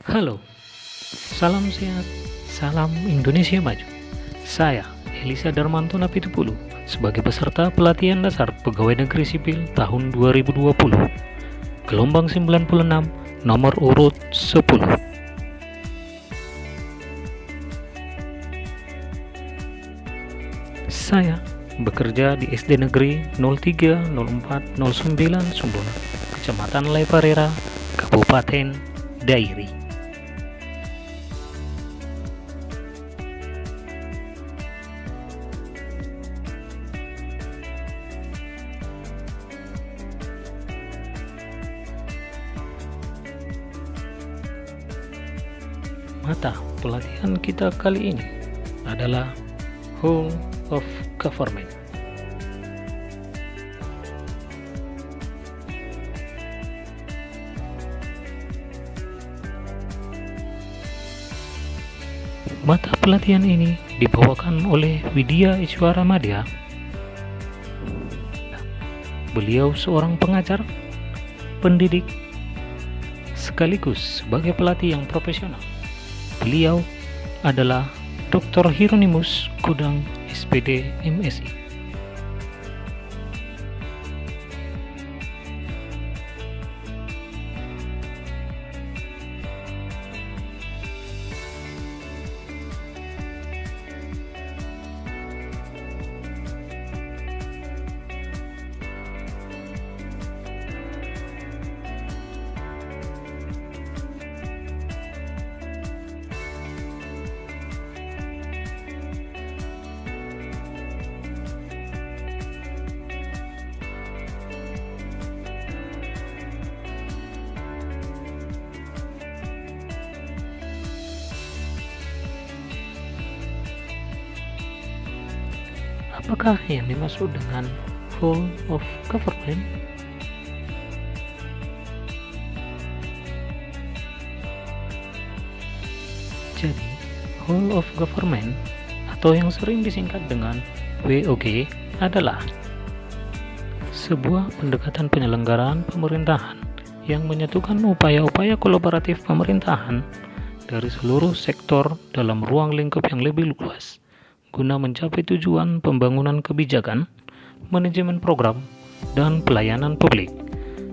Halo, salam sehat, salam Indonesia Maju. Saya, Elisa Darmanto Napitupulu, sebagai peserta pelatihan dasar Pegawai Negeri Sipil tahun 2020, gelombang 96, nomor urut 10. Saya bekerja di SD Negeri 03 04 09 Sumbona, Kecamatan Leparera, Kabupaten Dairi. Mata pelatihan kita kali ini adalah Whole of Government. Mata pelatihan ini dibawakan oleh Widya Iswara Madya. Beliau seorang pengajar, pendidik, sekaligus sebagai pelatih yang profesional. Beliau adalah Dr. Hieronymus Kudang, SPD, MSI. Apakah yang dimaksud dengan whole of government? Jadi, whole of government atau yang sering disingkat dengan WOG adalah sebuah pendekatan penyelenggaraan pemerintahan yang menyatukan upaya-upaya kolaboratif pemerintahan dari seluruh sektor dalam ruang lingkup yang lebih luas guna mencapai tujuan pembangunan kebijakan, manajemen program, dan pelayanan publik.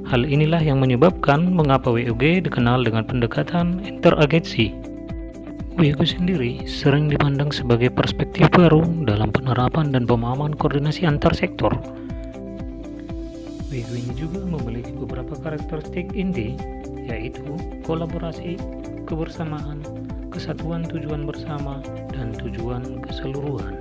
Hal inilah yang menyebabkan mengapa WOG dikenal dengan pendekatan interagensi. WOG sendiri sering dipandang sebagai perspektif baru dalam penerapan dan pemahaman koordinasi antar sektor. WOG ini juga memiliki beberapa karakteristik inti, yaitu kolaborasi, kebersamaan, kesatuan tujuan bersama, dan tujuan keseluruhan.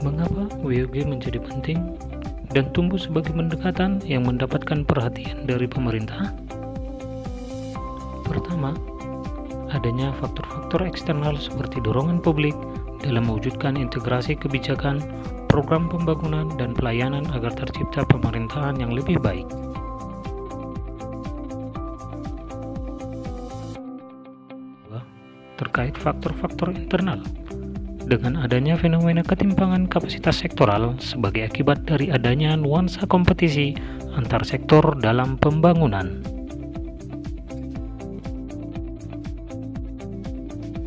Mengapa WOG menjadi penting dan tumbuh sebagai pendekatan yang mendapatkan perhatian dari pemerintah? Pertama, adanya faktor-faktor eksternal seperti dorongan publik dalam mewujudkan integrasi kebijakan, program pembangunan, dan pelayanan agar tercipta pemerintahan yang lebih baik. Terkait faktor-faktor internal, dengan adanya fenomena ketimpangan kapasitas sektoral sebagai akibat dari adanya nuansa kompetisi antar sektor dalam pembangunan.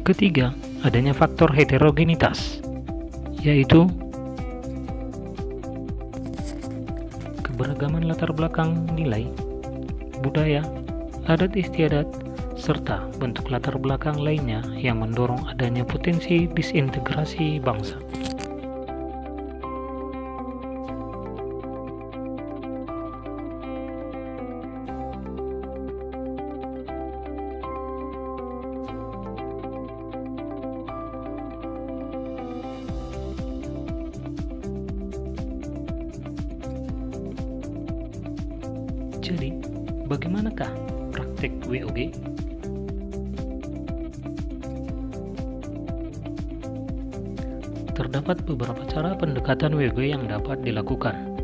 Ketiga, adanya faktor heterogenitas, yaitu keberagaman latar belakang nilai, budaya, adat istiadat, serta bentuk latar belakang lainnya yang mendorong adanya potensi disintegrasi bangsa. Jadi, bagaimanakah praktek WOG? Terdapat beberapa cara pendekatan WOG yang dapat dilakukan,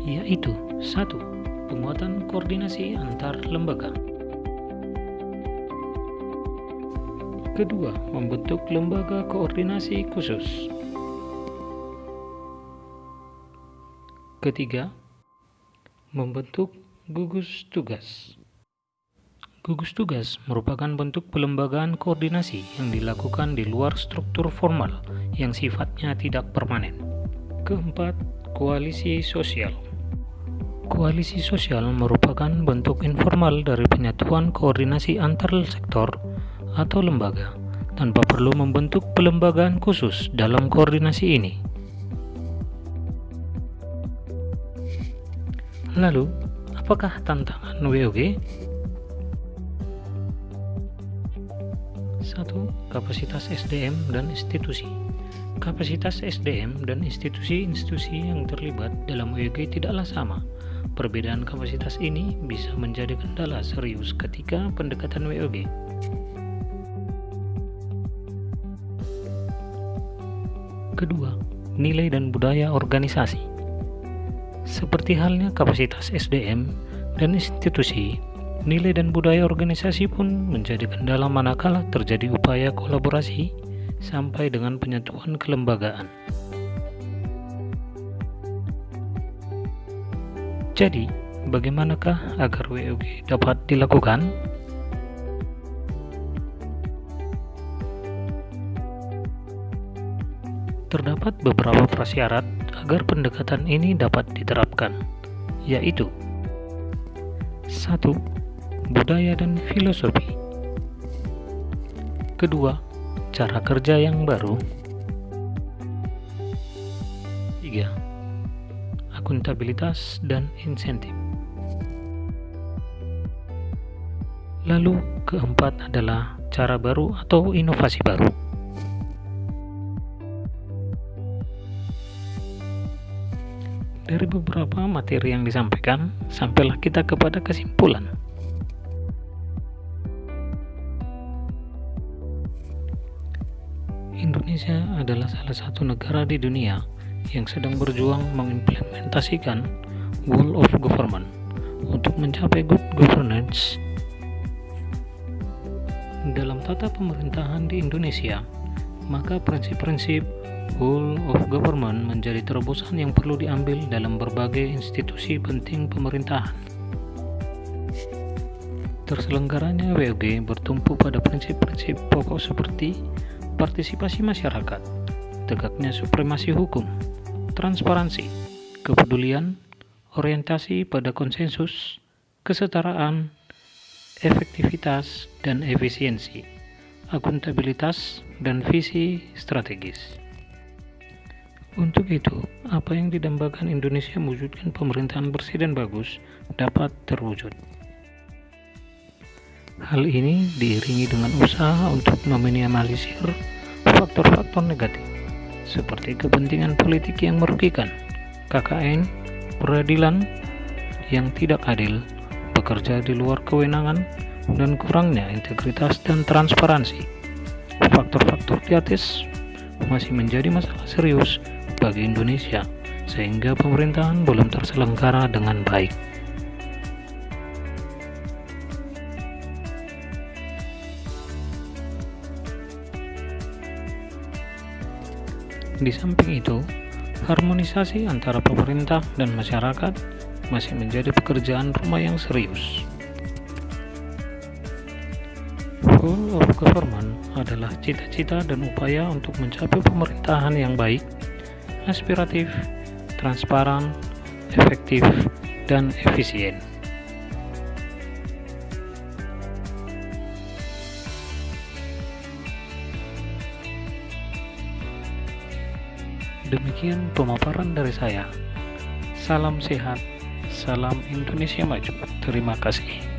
yaitu 1. Penguatan koordinasi antar lembaga. Kedua, membentuk lembaga koordinasi khusus. Ketiga, membentuk gugus tugas. Gugus tugas merupakan bentuk pelembagaan koordinasi yang dilakukan di luar struktur formal yang sifatnya tidak permanen. Keempat, koalisi sosial. Koalisi sosial merupakan bentuk informal dari penyatuan koordinasi antar sektor atau lembaga tanpa perlu membentuk pelembagaan khusus dalam koordinasi ini. Lalu, apakah tantangan WOG? 1. Kapasitas SDM dan institusi. Kapasitas SDM dan institusi-institusi yang terlibat dalam WOG tidaklah sama. Perbedaan kapasitas ini bisa menjadi kendala serius ketika pendekatan WOG. Kedua, nilai dan budaya organisasi. Seperti halnya kapasitas SDM dan institusi, nilai dan budaya organisasi pun menjadi kendala manakala terjadi upaya kolaborasi sampai dengan penyatuan kelembagaan. Jadi, bagaimanakah agar WOG dapat dilakukan? Terdapat beberapa prasyarat agar pendekatan ini dapat diterapkan, yaitu 1. Budaya dan filosofi. Kedua, cara kerja yang baru. 3. Akuntabilitas dan insentif. Lalu keempat adalah cara baru atau inovasi baru. Dari beberapa materi yang disampaikan, sampailah kita kepada kesimpulan. Indonesia adalah salah satu negara di dunia yang sedang berjuang mengimplementasikan Whole of Government untuk mencapai good governance. Dalam tata pemerintahan di Indonesia, maka prinsip-prinsip Whole of Government menjadi terobosan yang perlu diambil dalam berbagai institusi penting pemerintahan. Terselenggaranya WOG bertumpu pada prinsip-prinsip pokok seperti partisipasi masyarakat, tegaknya supremasi hukum, transparansi, kepedulian, orientasi pada konsensus, kesetaraan, efektivitas dan efisiensi, akuntabilitas, dan visi strategis. Untuk itu, apa yang didambakan Indonesia mewujudkan pemerintahan bersih dan bagus dapat terwujud. Hal ini diiringi dengan usaha untuk meminimalisir faktor-faktor negatif seperti kepentingan politik yang merugikan, KKN, peradilan yang tidak adil, bekerja di luar kewenangan, dan kurangnya integritas dan transparansi. Faktor-faktor di atas masih menjadi masalah serius bagi Indonesia, sehingga pemerintahan belum terselenggara dengan baik. Di samping itu, harmonisasi antara pemerintah dan masyarakat masih menjadi pekerjaan rumah yang serius. Whole of Government adalah cita-cita dan upaya untuk mencapai pemerintahan yang baik, aspiratif, transparan, efektif, dan efisien. Demikian pemaparan dari saya. Salam sehat, salam Indonesia maju. Terima kasih.